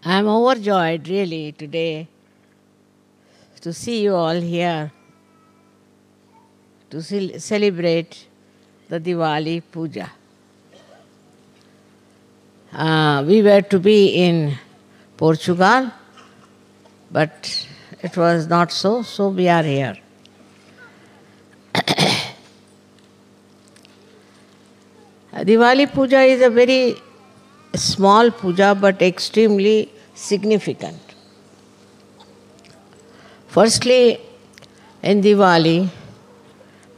I am overjoyed really today to see you all here to celebrate the Diwali Puja. We were to be in Portugal, but it was not so, so we are here. Diwali Puja is a very small puja but extremely significant. Firstly, in Diwali,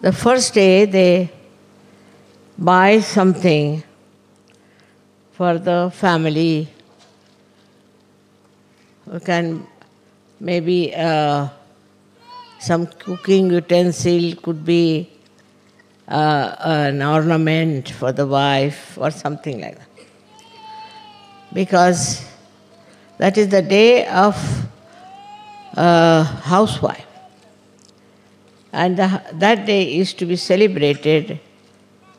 the first day they buy something for the family. You can maybe some cooking utensil, could be an ornament for the wife or something like that. Because that is the day of housewife. And that day is to be celebrated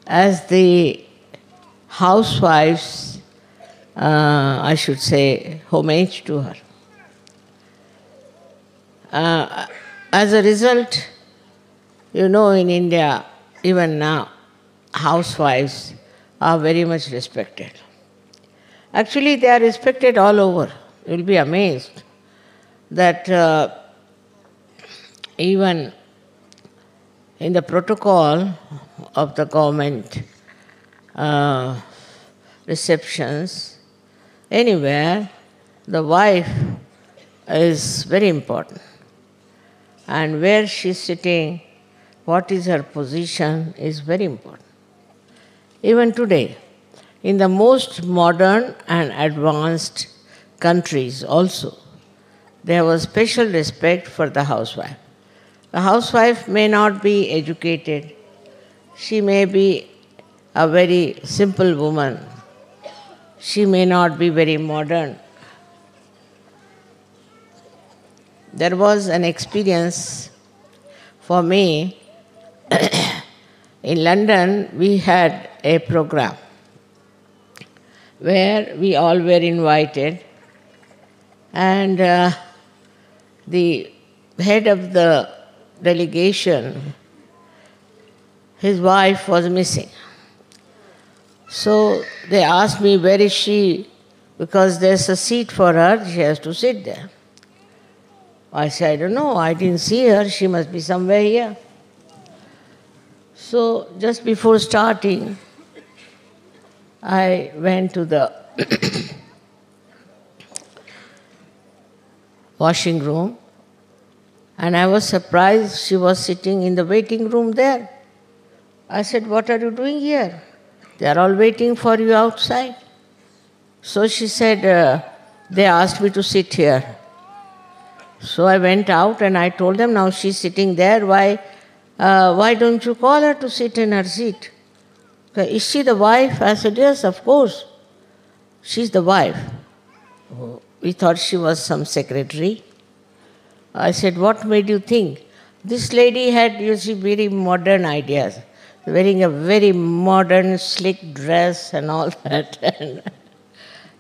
as the housewife's, I should say, homage to her. As a result, in India, even now, housewives are very much respected. Actually, they are respected all over. You will be amazed that even in the protocol of the government receptions, anywhere, the wife is very important. And where she is sitting, what is her position is very important. Even today, in the most modern and advanced countries also, there was special respect for the housewife. The housewife may not be educated. She may be a very simple woman. She may not be very modern. There was an experience for me. In London, we had a program where we all were invited, and the head of the delegation, his wife was missing. So they asked me, where is she? Because there's a seat for her, she has to sit there. I said, I don't know, I didn't see her, she must be somewhere here. So just before starting, I went to the washing room, and I was surprised she was sitting in the waiting room there. I said, what are you doing here? They are all waiting for you outside. So she said, they asked me to sit here. So I went out and I told them, now she's sitting there, why don't you call her to sit in her seat? Is she the wife? I said, yes, of course. She's the wife. We thought she was some secretary. I said, what made you think? This lady had, very modern ideas, wearing a very modern, slick dress and all that.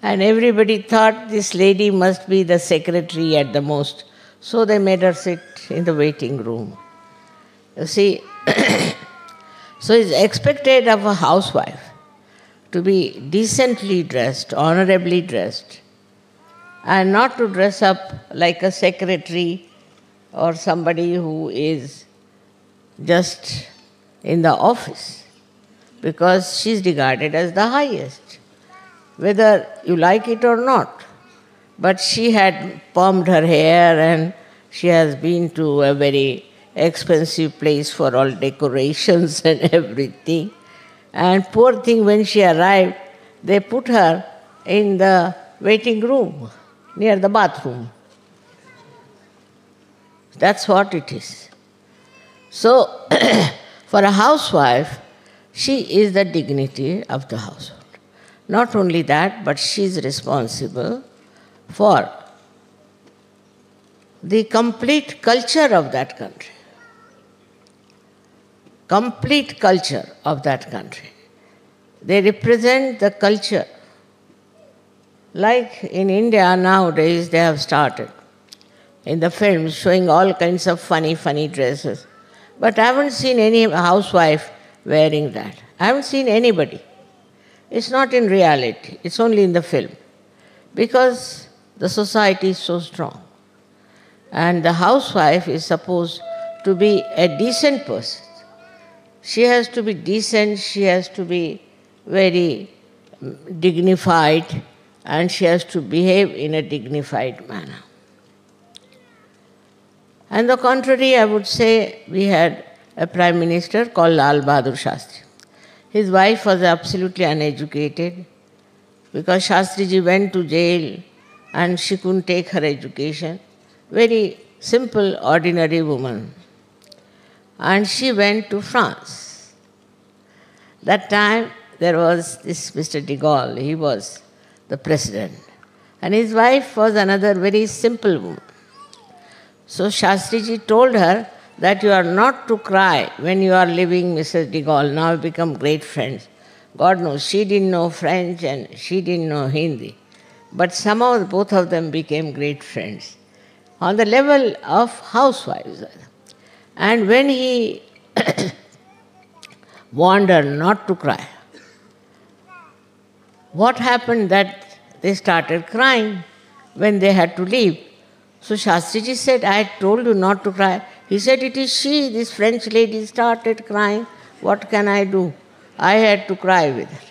And everybody thought this lady must be the secretary at the most. So they made her sit in the waiting room. You see, so it's expected of a housewife to be decently dressed, honorably dressed, and not to dress up like a secretary or somebody who is just in the office, because she's regarded as the highest, whether you like it or not. But she had permed her hair and she has been to a very expensive place for all decorations and everything. And poor thing, when she arrived, they put her in the waiting room near the bathroom. That's what it is. So, for a housewife, she is the dignity of the household. Not only that, but she is responsible for the complete culture of that country. Complete culture of that country. They represent the culture Like in India nowadays, they have started in the films showing all kinds of funny dresses. But I haven't seen any housewife wearing that. I haven't seen anybody. It's not in reality, it's only in the film. Because the society is so strong. And the housewife is supposed to be a decent person. She has to be decent, she has to be very dignified, and she has to behave in a dignified manner. On the contrary, I would say we had a prime minister called Lal Bahadur Shastri. His wife was absolutely uneducated because Shastriji went to jail and she couldn't take her education. Very simple, ordinary woman. And she went to France. That time there was this Mr. de Gaulle, he was the president. And his wife was another very simple woman. So Shastriji told her that you are not to cry when you are leaving Mrs. de Gaulle. Now we become great friends. God knows, she didn't know French and she didn't know Hindi. But somehow both of them became great friends on the level of housewives. And when he warned her not to cry, what happened that they started crying when they had to leave. So Shastriji said, I told you not to cry. He said, it is she, this French lady started crying. What can I do? I had to cry with her.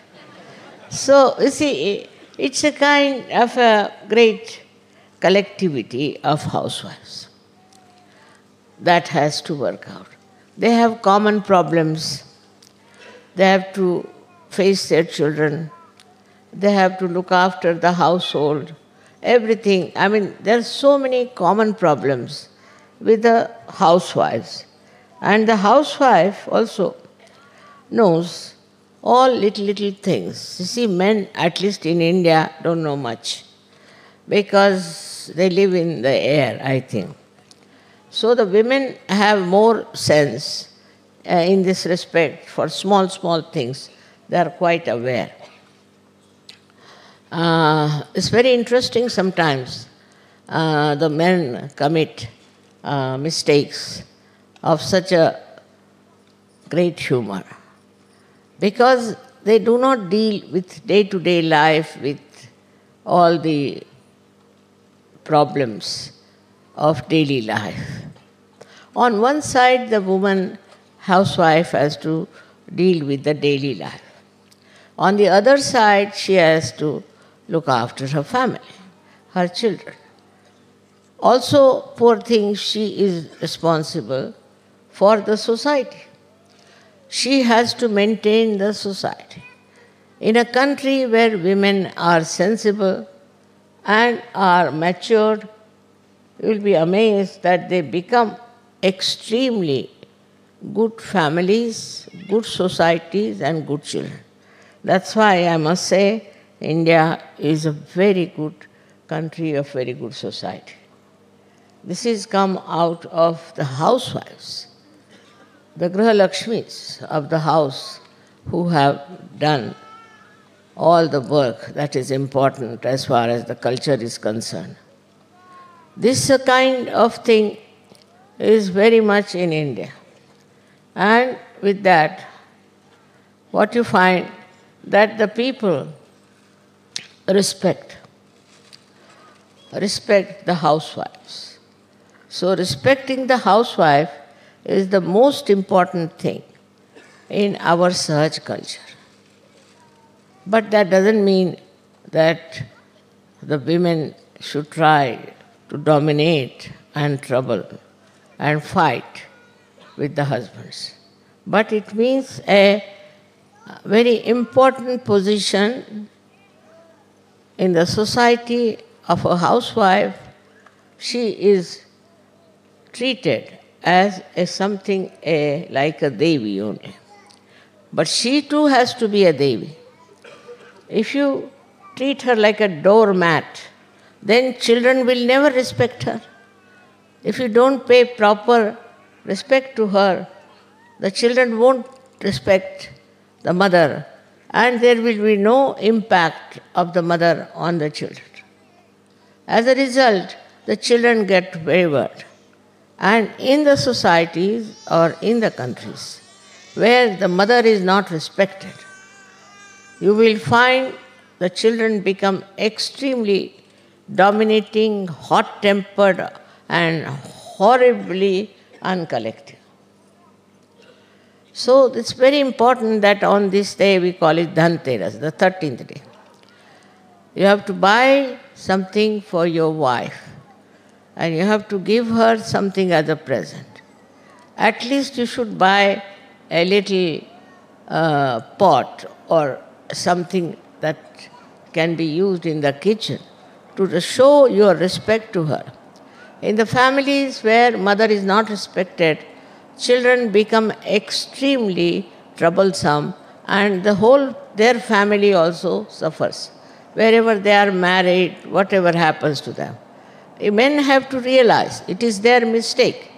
So, you see, it's a kind of a great collectivity of housewives that has to work out. They have common problems. They have to face their children. They have to look after the household, everything. I mean, there are so many common problems with the housewives. And the housewife also knows all little things. You see, men, at least in India, don't know much because they live in the air, I think. So the women have more sense in this respect for small things. They are quite aware. It's very interesting sometimes. The men commit mistakes of such a great humor because they do not deal with day-to-day life, with all the problems of daily life. On one side, the woman housewife has to deal with the daily life. On the other side, she has to look after her family, her children. Also, poor thing, she is responsible for the society. She has to maintain the society. In a country where women are sensible and are matured, you will be amazed that they become extremely good families, good societies, and good children. That's why I must say India is a very good country, a very good society. This has come out of the housewives, the Griha Lakshmis of the house who have done all the work that is important as far as the culture is concerned. This kind of thing is very much in India. And with that, what you find that the people respect the housewives. So respecting the housewife is the most important thing in our Sahaj culture. But that doesn't mean that the women should try to dominate and trouble and fight with the husbands. But it means a very important position in the society of a housewife. She is treated as something like a Devi only. But she too has to be a Devi. If you treat her like a doormat, then children will never respect her. If you don't pay proper respect to her, the children won't respect the mother. and there will be no impact of the mother on the children. As a result, the children get wayward. And in the societies or in the countries where the mother is not respected, you will find the children become extremely dominating, hot-tempered, and horribly uncollected. So it's very important that on this day we call it DHANTERAS, the 13th day. You have to buy something for your wife and you have to give her something as a present. At least you should buy a little pot or something that can be used in the kitchen to show your respect to her. In the families where mother is not respected, children become extremely troublesome and their family also suffers. Wherever they are married, whatever happens to them. Men have to realize it is their mistake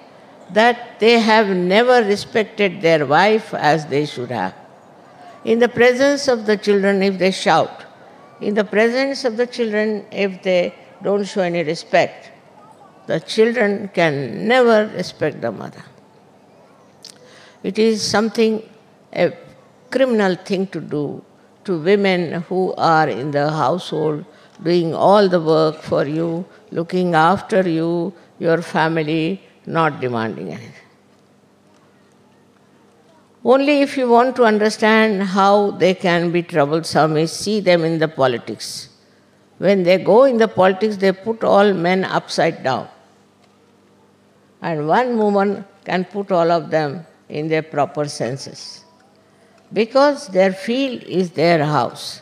that they have never respected their wife as they should have. In the presence of the children, if they shout, in the presence of the children, if they don't show any respect, the children can never respect the mother. It is something, a criminal thing to do to women who are in the household, doing all the work for you, looking after you, your family, not demanding anything. Only if you want to understand how they can be troublesome is see them in the politics. When they go in the politics, they put all men upside down. And one woman can put all of them in their proper senses. Because their field is their house,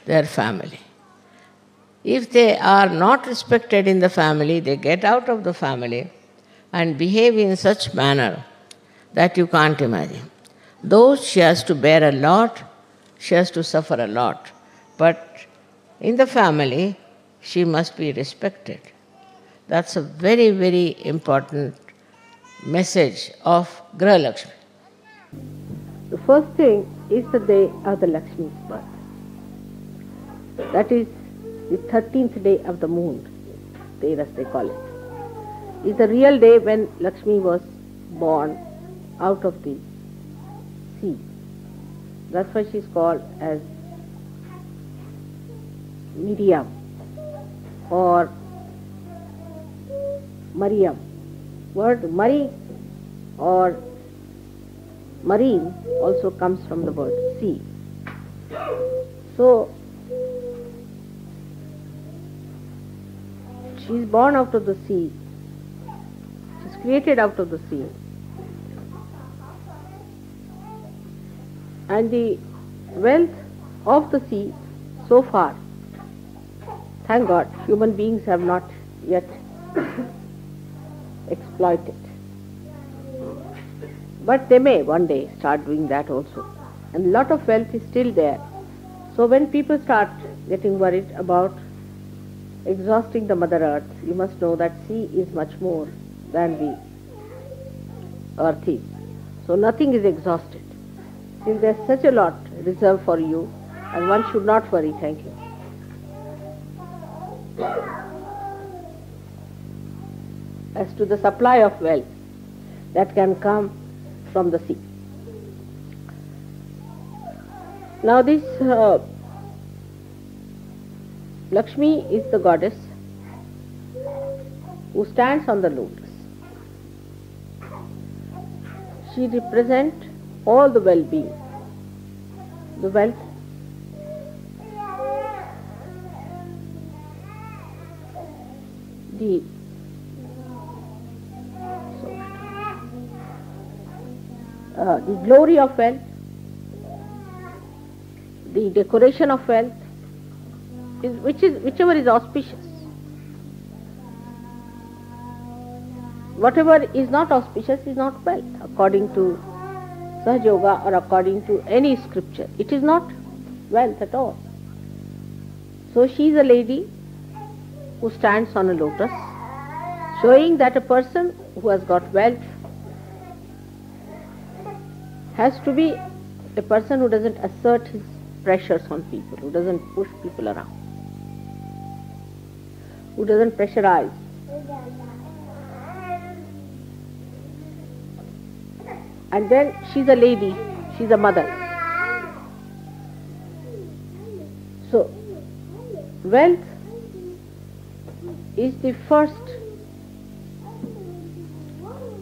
their family. If they are not respected in the family, they get out of the family and behave in such manner that you can't imagine. Though she has to bear a lot, she has to suffer a lot. But in the family, she must be respected. That's a very, very important message of Graha Lakshmi. The first thing is the day of the Lakshmi's birth. That is the 13th day of the moon, as they call it. Is the real day when Lakshmi was born out of the sea. That's why she is called as Miriam or Mariam. Word Mari or marine also comes from the word sea. So, she is born out of the sea. She is created out of the sea. And the wealth of the sea, so far, thank God, human beings have not yet exploited. But they may one day start doing that also. And a lot of wealth is still there. So when people start getting worried about exhausting the Mother Earth, you must know that sea is much more than the earth is. So nothing is exhausted. Since there is such a lot reserved for you, and one should not worry. Thank you. As to the supply of wealth that can come from the sea. Now this Lakshmi is the goddess who stands on the lotus. She represents all the well-being, the wealth, the glory of wealth, the decoration of wealth, whichever is auspicious. Whatever is not auspicious is not wealth, according to Sahajayoga or according to any scripture. It is not wealth at all. So she is a lady who stands on a lotus, showing that a person who has got wealth has to be a person who doesn't assert his pressures on people, who doesn't push people around, who doesn't pressurize. And then she's a lady, she's a mother. So, wealth is the first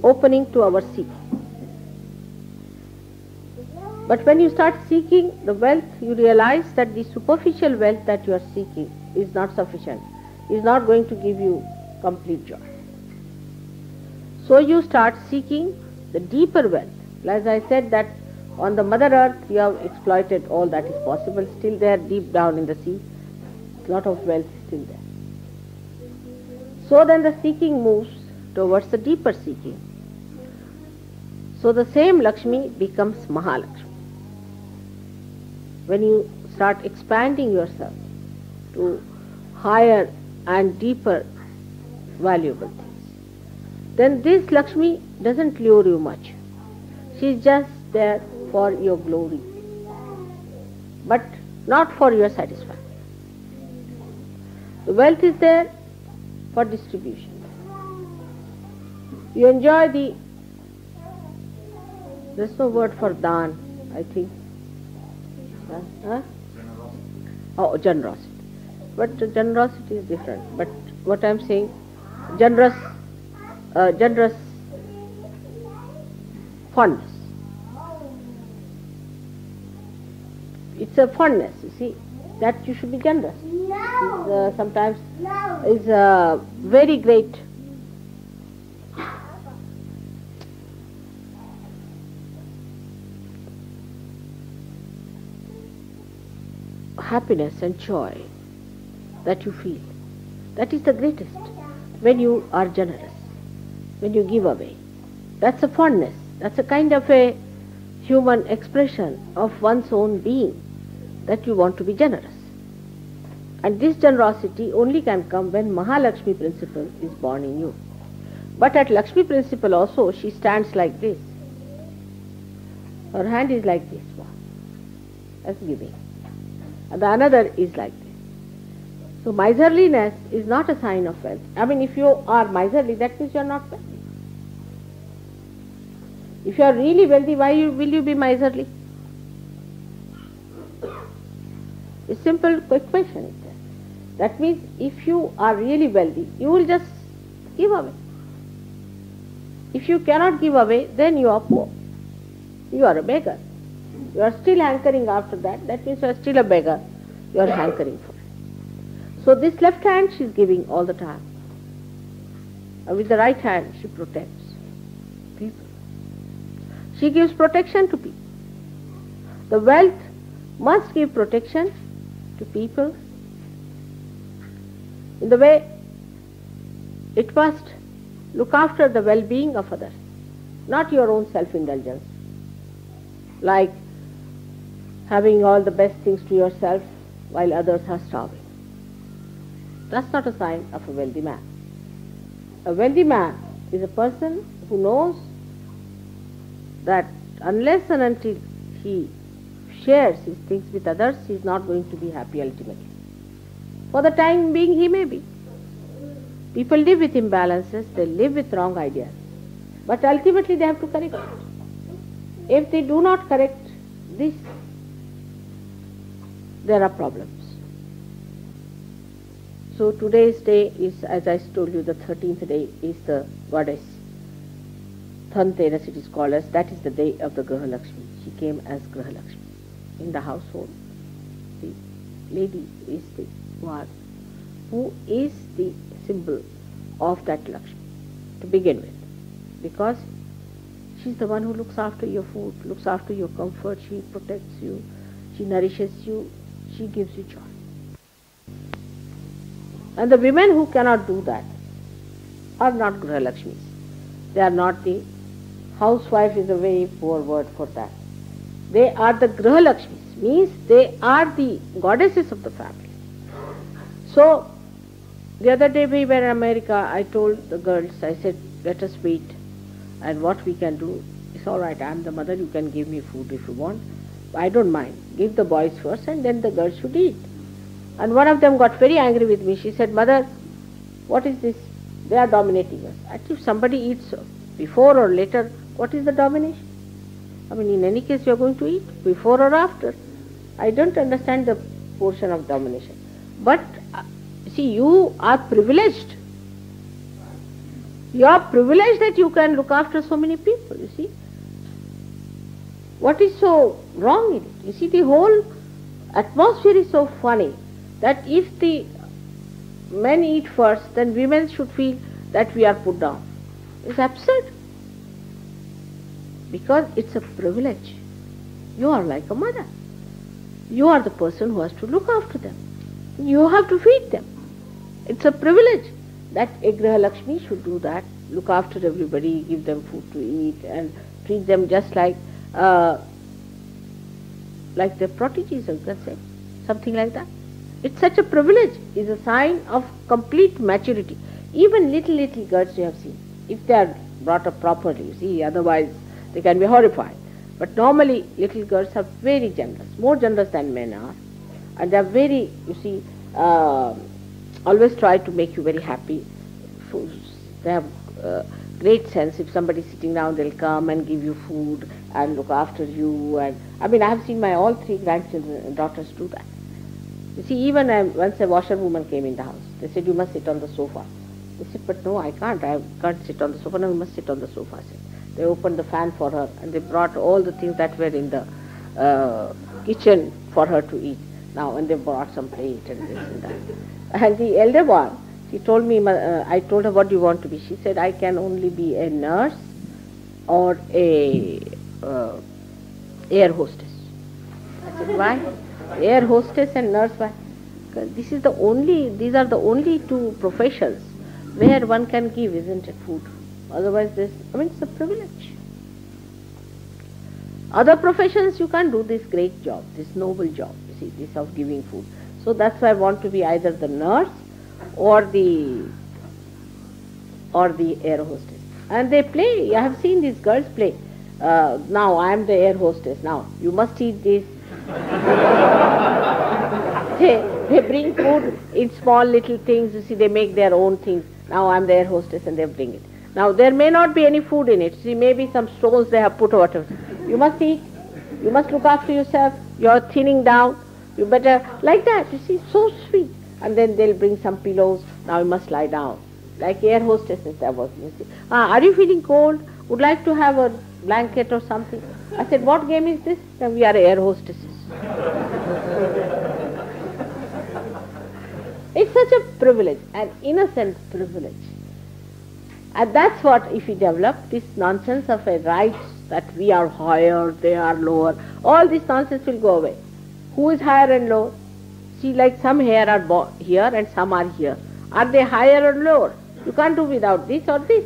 opening to our seeking. But when you start seeking the wealth, you realize that the superficial wealth that you are seeking is not sufficient, is not going to give you complete joy. So you start seeking the deeper wealth. As I said that on the Mother Earth you have exploited all that is possible, still there deep down in the sea, a lot of wealth is still there. So then the seeking moves towards the deeper seeking. So the same Lakshmi becomes Mahalakshmi. When you start expanding yourself to higher and deeper valuable things, then this Lakshmi doesn't lure you much. She is just there for your glory, but not for your satisfaction. The wealth is there for distribution. You enjoy there's no word for daan, I think. Oh, generosity. But generosity is different. But what I'm saying, generous fondness. It's a fondness, you see, that you should be generous. Sometimes is a very great happiness and joy that you feel. That is the greatest when you are generous, when you give away. That's a fondness. That's a kind of a human expression of one's own being, that you want to be generous. And this generosity only can come when Mahalakshmi principle is born in you. But at Lakshmi principle also, she stands like this. Her hand is like this one, as giving. And the another is like this. So miserliness is not a sign of wealth. I mean, if you are miserly, that means you are not wealthy. If you are really wealthy, why will you be miserly? A simple equation is there. That means if you are really wealthy, you will just give away. If you cannot give away, then you are poor. You are a beggar. You are still hankering after that. That means you are still a beggar. You are hankering for it. So this left hand she is giving all the time. And with the right hand she protects people. She gives protection to people. The wealth must give protection to people in the way it must look after the well-being of others, not your own self-indulgence, like having all the best things to yourself while others are starving. That's not a sign of a wealthy man. A wealthy man is a person who knows that unless and until he shares his things with others, he is not going to be happy ultimately. For the time being, he may be. People live with imbalances, they live with wrong ideas. But ultimately they have to correct it. If they do not correct this, there are problems. So today's day is, as I told you, the 13th day is the goddess DHANTERAS, it is called as. That is the day of the Graha Lakshmi. She came as Graha Lakshmi. In the household, the lady is the one who is the symbol of that Lakshmi to begin with, because she's the one who looks after your food, looks after your comfort, she protects you, she nourishes you, she gives you joy. And the women who cannot do that are not Graha Lakshmis. They are not the housewife, is a very poor word for that. They are the Graha Lakshmis, means they are the goddesses of the family. So, the other day we were in America, I told the girls, I said, let us wait, and what we can do is all right, I am the mother, you can give me food if you want, I don't mind. Give the boys first and then the girls should eat. And one of them got very angry with me. She said, Mother, what is this? They are dominating us. Actually, if somebody eats before or later, what is the domination? I mean, in any case, you are going to eat before or after. I don't understand the portion of domination. But, see, you are privileged. You are privileged that you can look after so many people, you see. What is so wrong in it? You see, the whole atmosphere is so funny that if the men eat first, then women should feel that we are put down. It's absurd. Because it's a privilege. You are like a mother. You are the person who has to look after them. You have to feed them. It's a privilege that a Griha Lakshmi should do that, look after everybody, give them food to eat and treat them just like their prodigies, you can say, something like that. It's such a privilege. It's a sign of complete maturity. Even little girls you have seen, if they are brought up properly, you see, otherwise they can be horrified. But normally little girls are very generous, more generous than men are. And they are very, you see, always try to make you very happy. They have great sense. If somebody is sitting down, they'll come and give you food and look after you. And I mean, I have seen my all three grandchildren, daughters do that. You see, even once a washerwoman came in the house. They said, you must sit on the sofa. They said, but no, I can't sit on the sofa. No, you must sit on the sofa. I said. They opened the fan for her and they brought all the things that were in the kitchen for her to eat. Now, and they brought some plate and this and that. And the elder one, she told me, I told her, what do you want to be? She said, I can only be a nurse or a air hostess. I said, why? Air hostess and nurse, why? Because these are the only two professions where one can give, isn't it, food? Otherwise, it's a privilege. Other professions you can't do this great job, this noble job, you see, this of giving food. So that's why I want to be either the nurse or the air hostess. And they play, I have seen these girls play. Now I am the air hostess, now you must eat this. They bring food in small little things, you see, they make their own things. Now I am the air hostess and they bring it. Now there may not be any food in it, see, maybe some stones they have put or whatever. You must eat, you must look after yourself, you are thinning down, you better, like that, you see, so sweet. And then they'll bring some pillows, now you must lie down. Like air hostesses there was, you see. Are you feeling cold? Would like to have a blanket or something? I said, what game is this? Then we are air hostesses. It's such a privilege, an innocent privilege. And that's what, if we develop this nonsense of a rights that we are higher, they are lower, all this nonsense will go away. Who is higher and lower? See, like some here are here and some are here. Are they higher or lower? You can't do without this or this.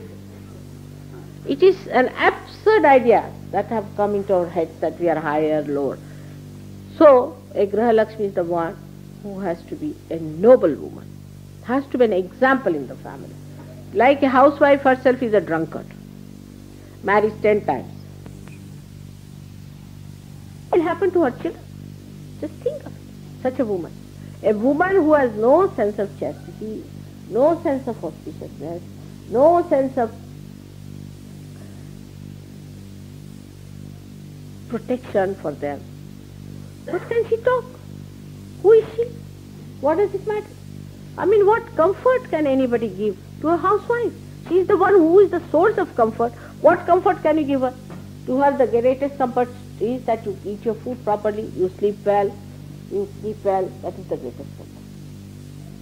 It is an absurd idea that have come into our heads that we are higher, lower. So, a Griha Lakshmi is the one who has to be a noble woman, has to be an example in the family. Like a housewife herself is a drunkard, marries 10 times. What will happen to her children? Just think of it. Such a woman. A woman who has no sense of chastity, no sense of auspiciousness, no sense of protection for them. What can she talk? Who is she? What does it matter? I mean, what comfort can anybody give to a housewife? She is the one who is the source of comfort. What comfort can you give her? To her, the greatest comfort is that you eat your food properly, you sleep well, that is the greatest comfort.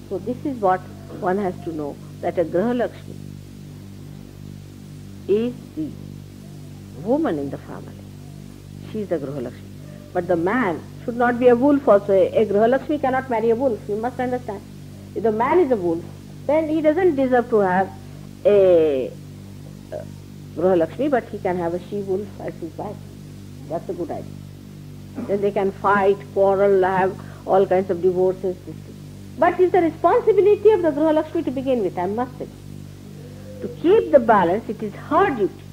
So this is what one has to know, that a Griha Lakshmi is the woman in the family. She is the Griha Lakshmi. But the man should not be a wolf also. A Griha Lakshmi cannot marry a wolf, you must understand. If the man is a wolf, then he doesn't deserve to have a Griha Lakshmi, but he can have a she-wolf as his wife. That's a good idea. Then they can fight, quarrel, have all kinds of divorces. But it's the responsibility of the Griha Lakshmi to begin with, I must say. To keep the balance, it is her duty.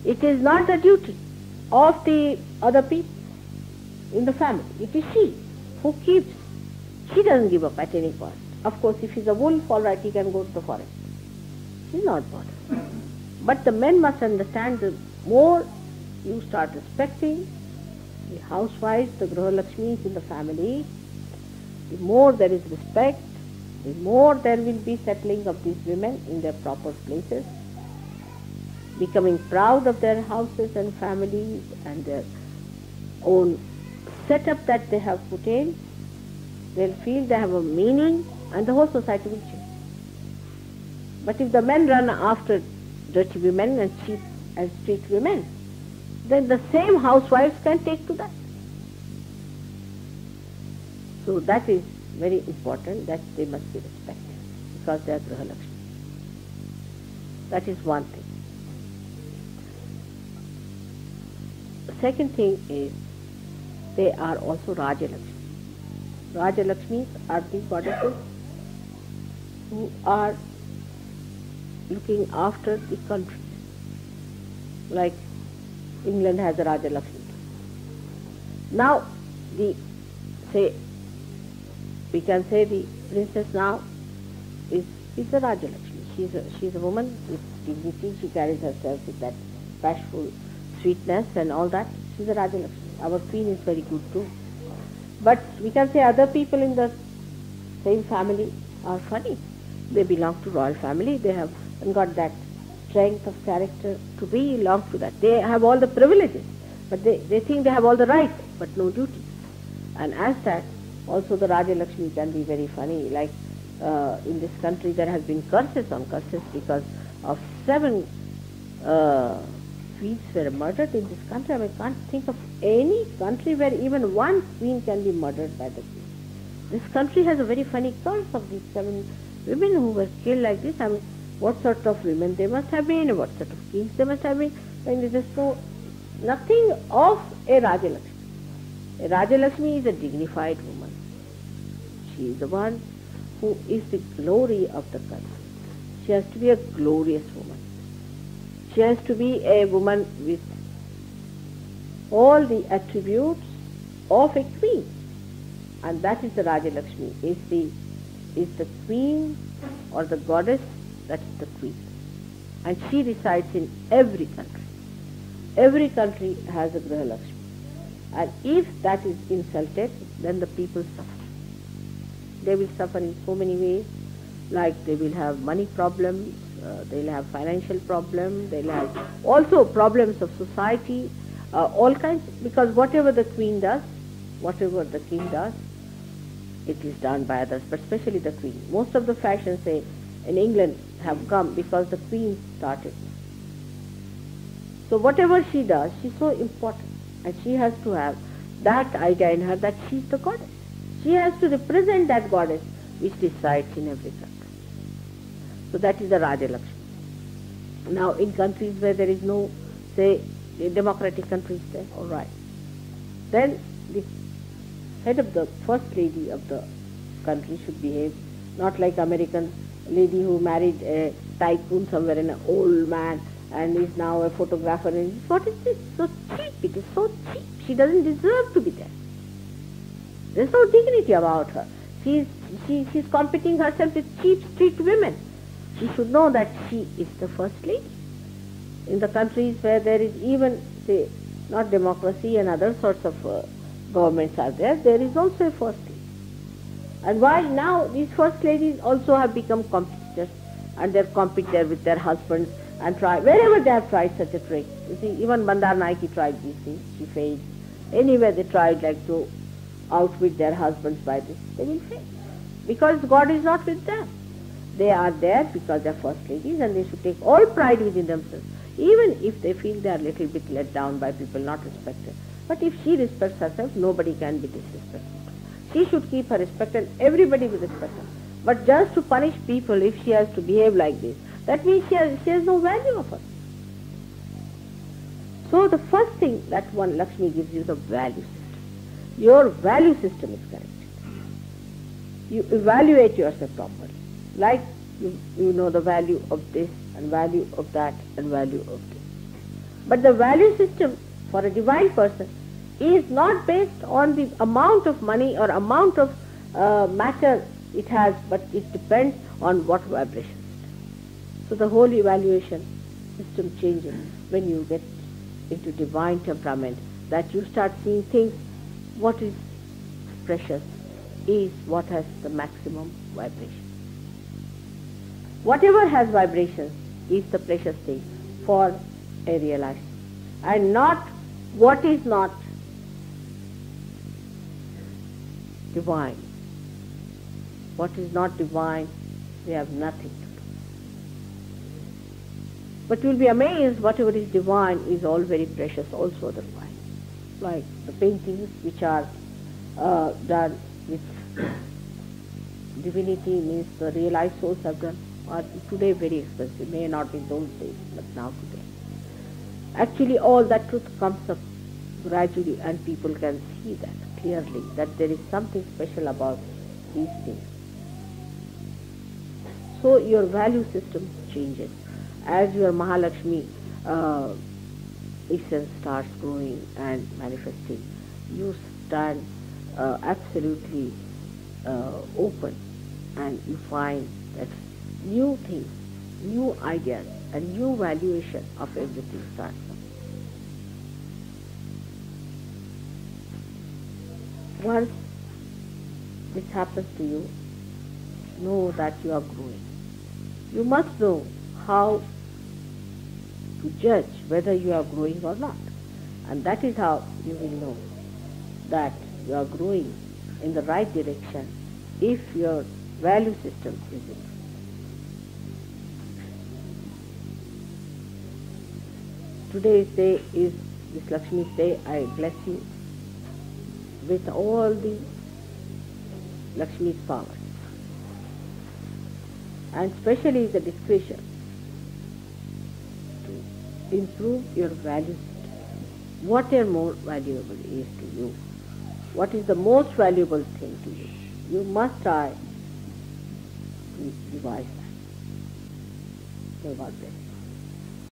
It is not the duty of the other people. in the family. It is she who keeps. She doesn't give up at any cost. Of course, if he's a wolf, all right, he can go to the forest. She's not bothered. But the men must understand, the more you start respecting the housewives, the Graha Lakshmis in the family, the more there is respect, the more there will be settling of these women in their proper places, becoming proud of their houses and families and their own setup that they have put in. They'll feel they have a meaning and the whole society will change. But if the men run after dirty women and cheap and street women, then the same housewives can take to that. So that is very important, that they must be respected because they are Graha Lakshmi. That is one thing. The second thing is they are also Raja Lakshmi. Raja Lakshmis are the goddesses who are looking after the country. Like England has a Raja Lakshmi. Now, we can say the princess now is a Raja Lakshmi. She's a woman with dignity. She carries herself with that bashful sweetness and all that. She's a Raja Lakshmi. Our queen is very good too. But we can say other people in the same family are funny. They belong to royal family. They have got that strength of character to belong to that. They have all the privileges, but they think they have all the rights, but no duties. And as that, also the Raja Lakshmi can be very funny. Like in this country there has been curses on curses because of 7 queens were murdered in this country. I can't think of any country where even one queen can be murdered by the queen. This country has a very funny curse of these 7 women who were killed like this. I mean, what sort of women they must have been, what sort of kings they must have been. I mean, there is nothing of a Raja Lakshmi. A Raja Lakshmi is a dignified woman. She is the one who is the glory of the country. She has to be a glorious woman. She has to be a woman with all the attributes of a queen. And that is the Raja Lakshmi, is the queen or the goddess, that is the queen. And she resides in every country. Every country has a Graha Lakshmi. And if that is insulted, then the people suffer. They will suffer in so many ways, like they will have money problems, they'll have financial problems, they'll have also problems of society, all kinds, because whatever the queen does, whatever the king does, it is done by others, but especially the queen. Most of the fashions, say, in England have come because the queen started. So whatever she does, she's so important, and she has to have that idea in her that she's the goddess. She has to represent that goddess which resides in every country. So that is the Raja Lakshmi. Now in countries where there is no, say, democratic countries there, all right. Then the head of the first lady of the country should behave not like American lady who married a tycoon somewhere, an old man, and is now a photographer. And what is this? So cheap. It is so cheap. She doesn't deserve to be there. There's no dignity about her. She's competing herself with cheap street women. She should know that she is the first lady. In the countries where there is even, say, not democracy and other sorts of governments are there, there is also a first lady. And while now these first ladies also have become competitors, and they compete there with their husbands and try, wherever they have tried such a trick. You see, even Mandar Naiki tried these things, she failed. Anywhere they tried like to outwit their husbands by this, they will fail. Because God is not with them. They are there because they are first ladies, and they should take all pride within themselves, even if they feel they are a little bit let down by people, not respected. But if she respects herself, nobody can be disrespected. She should keep her respect, and everybody will respect her. But just to punish people if she has to behave like this, that means she has no value of her. So the first thing that one Lakshmi gives you, the value system. Your value system is correct. You evaluate yourself properly. Like you know the value of this and value of that and value of this. But the value system for a divine person is not based on the amount of money or amount of matter it has, but it depends on what vibration. So the whole evaluation system changes when you get into divine temperament, that you start seeing things, what is precious is what has the maximum vibration. Whatever has vibrations is the precious thing for a realized, and not what is not divine. What is not divine, we have nothing to do. But you will be amazed, whatever is divine is all very precious also otherwise. Like the paintings which are done with divinity, means the realized souls have done, are today very expensive, may not be in those days, but now today. Actually all that truth comes up gradually, and people can see that clearly, that there is something special about these things. So your value system changes. As your Mahalakshmi essence starts growing and manifesting, you stand absolutely open, and you find that new things, new ideas, and new valuation of everything starts up. Once this happens to you, know that you are growing. You must know how to judge whether you are growing or not. And that is how you will know that you are growing in the right direction if your value system is it. Today's day is this Lakshmi's day. I bless you with all the Lakshmi's powers, and especially the discretion to improve your value system. What is more valuable is to you? What is the most valuable thing to you? You must try to devise that. May God bless you.